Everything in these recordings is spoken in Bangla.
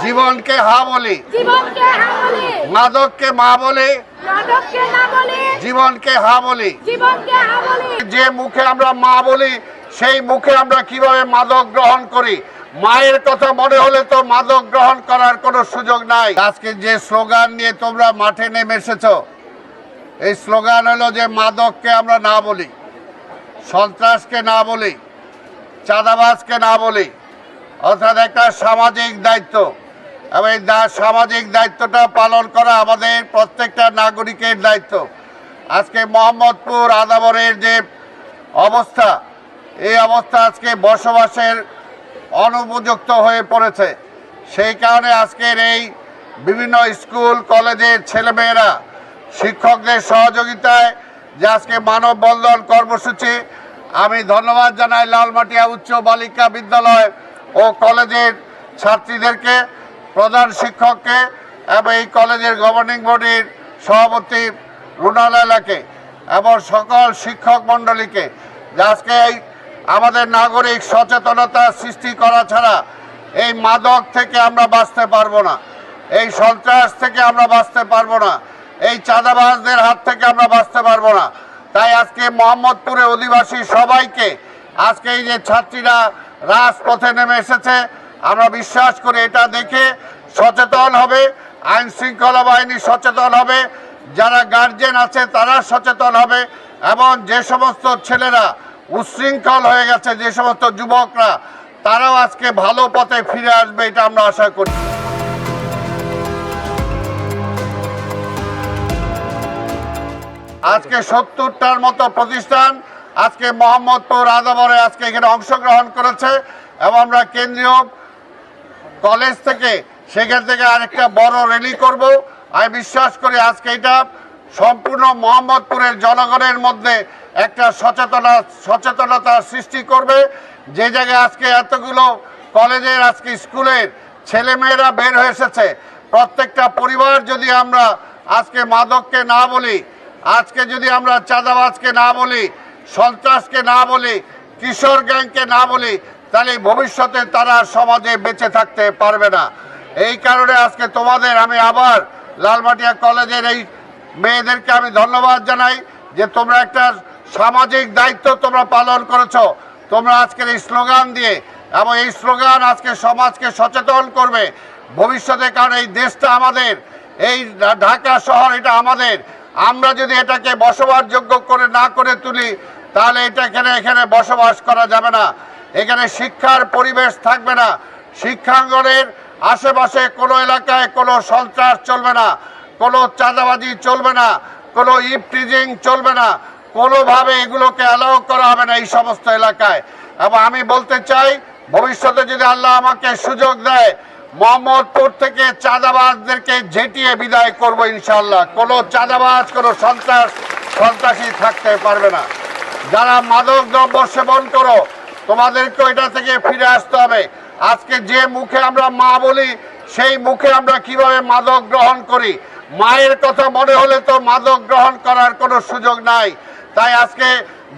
জীবনকে হা বলি, মাদককে মা বলি, জীবনকে হা বলি। যে মুখে আমরা মা বলি সেই মুখে আমরা কিভাবে মাদক গ্রহণ করি? মায়ের কথা মনে হলে তো মাদক গ্রহণ করার কোনো সুযোগ নাই। আজকে যে স্লোগান নিয়ে তোমরা মাঠে নেমে এসেছো, এই স্লোগান হলো যে মাদককে আমরা না বলি, সন্ত্রাসকে না বলি, চাঁদাবাজকে না বলি, অর্থাৎ একটা সামাজিক দায়িত্ব। এবং এই সামাজিক দায়িত্বটা পালন করা আমাদের প্রত্যেকটা নাগরিকের দায়িত্ব। আজকে মোহাম্মদপুর আদাবরের যে অবস্থা, এই অবস্থা আজকে বসবাসের অনুপযুক্ত হয়ে পড়েছে। সেই কারণে আজকের এই বিভিন্ন স্কুল কলেজের ছেলেমেয়েরা শিক্ষকদের সহযোগিতায় যে আজকে মানববন্ধন কর্মসূচি, আমি ধন্যবাদ জানাই লালমাটিয়া উচ্চ বালিকা বিদ্যালয় ও কলেজের ছাত্রীদেরকে, প্রধান শিক্ষককে এবং এই কলেজের গভর্নিং বডির সভাপতি রুনালাকে এবং সকল শিক্ষক মণ্ডলীকে, যে আজকে এই আমাদের নাগরিক সচেতনতা সৃষ্টি করা ছাড়া এই মাদক থেকে আমরা বাঁচতে পারবো না, এই সন্ত্রাস থেকে আমরা বাঁচতে পারবো না, এই চাঁদাবাজদের হাত থেকে আমরা বাঁচতে পারবো না। তাই আজকে মোহাম্মদপুরের অধিবাসী সবাইকে, আজকে এই যে ছাত্রীরা রাজপথে নেমে এসেছে, আমরা বিশ্বাস করি এটা দেখে সচেতন হবে, আইন শৃঙ্খলা বাহিনী সচেতন হবে, যারা গার্জেন আছে তারা সচেতন হবে, এবং যে সমস্ত ছেলেরা উচ্ছৃঙ্খল হয়ে গেছে, যে সমস্ত যুবকরা, তারাও আজকে ভালো পথে ফিরে আসবে, এটা আমরা আশা করি। আজকে 70টার মতো প্রতিষ্ঠান আজকে মোহাম্মদপুর আদাবরে আজকে এখানে অংশগ্রহণ করেছে, এবং আমরা কেন্দ্রীয় কলেজ থেকে সেখান থেকে আরেকটা বড় র্যালি করব। আমি বিশ্বাস করি আজকে এটা সম্পূর্ণ মোহাম্মদপুরের জনগণের মধ্যে একটা সচেতনতা সৃষ্টি করবে। যে জায়গায় আজকে এতগুলো কলেজের, আজকে স্কুলের ছেলেমেয়েরা বের হয়ে এসেছে, প্রত্যেকটা পরিবার যদি আমরা আজকে মাদককে না বলি, আজকে যদি আমরা চাঁদাবাজকে না বলি, সন্ত্রাসকে না বলি, কিশোর গ্যাংকে না বলি, তাহলে ভবিষ্যতে তারা সমাজে বেঁচে থাকতে পারবে না। এই কারণে আজকে তোমাদের আমি আবার লালমাটিয়া কলেজের এই মেয়েদেরকে আমি ধন্যবাদ জানাই যে তোমরা একটা সামাজিক দায়িত্ব তোমরা পালন করেছো। তোমরা আজকের এই স্লোগান দিয়ে, এবং এই স্লোগান আজকে সমাজকে সচেতন করবে ভবিষ্যতে, কারণ এই দেশটা আমাদের, এই ঢাকা শহর এটা আমাদের। আমরা যদি এটাকে বসবাসযোগ্য করে না করে তুলি, তাহলে এখানে বসবাস করা যাবে না, এখানে শিক্ষার পরিবেশ থাকবে না, শিক্ষাঙ্গনের আশেপাশে কোনো এলাকায় কোনো সন্ত্রাস চলবে না, কোনো চাঁদাবাজি চলবে না, কোনো ইভটিজিং চলবে না, কোনোভাবে এগুলোকে অ্যালাউ করা হবে না এই সমস্ত এলাকায়। এবং আমি বলতে চাই, ভবিষ্যতে যদি আল্লাহ আমাকে সুযোগ দেয়, মোহাম্মদপুর থেকে চাঁদাবাজদেরকে ঝেঁটিয়ে বিদায় করব ইনশাআল্লাহ। কোনো চাঁদাবাজ, কোনো সন্ত্রাসী থাকতে পারবে না। যারা মাদক দ্রব্য সেবন করো, তোমাদেরকে এটা থেকে ফিরে আসতে হবে। আজকে যে মুখে আমরা মা বলি, সেই মুখে আমরা কিভাবে মাদক গ্রহণ করি? মায়ের কথা মনে হলে তো মাদক গ্রহণ করার কোনো সুযোগ নাই। তাই আজকে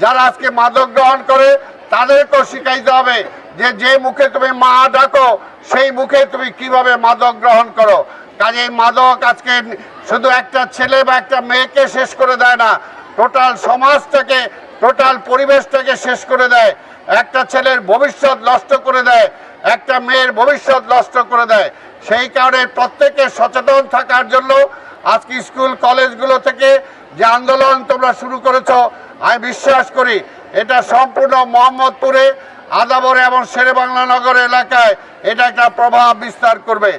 যারা আজকে মাদক গ্রহণ করে, তাদেরকেও শিখাইতে হবে যে মুখে তুমি মা ডাকো, সেই মুখে তুমি কিভাবে মাদক গ্রহণ করো। কাজে মাদক আজকে শুধু একটা ছেলে বা একটা মেয়েকে শেষ করে দেয় না, টোটাল সমাজটাকে, টোটাল পরিবেশটাকে শেষ করে দেয়। একটা ছেলের ভবিষ্যৎ নষ্ট করে দেয়, একটা মেয়ের ভবিষ্যৎ নষ্ট করে দেয়। সেই কারণে প্রত্যেকে সচেতন থাকার জন্য আজকে স্কুল কলেজগুলো থেকে যে আন্দোলন তোমরা শুরু করেছো, আমি বিশ্বাস করি এটা সম্পূর্ণ মোহাম্মদপুরে, আদাবরে এবং শেরেবাংলা নগর এলাকায় এটা একটা প্রভাব বিস্তার করবে।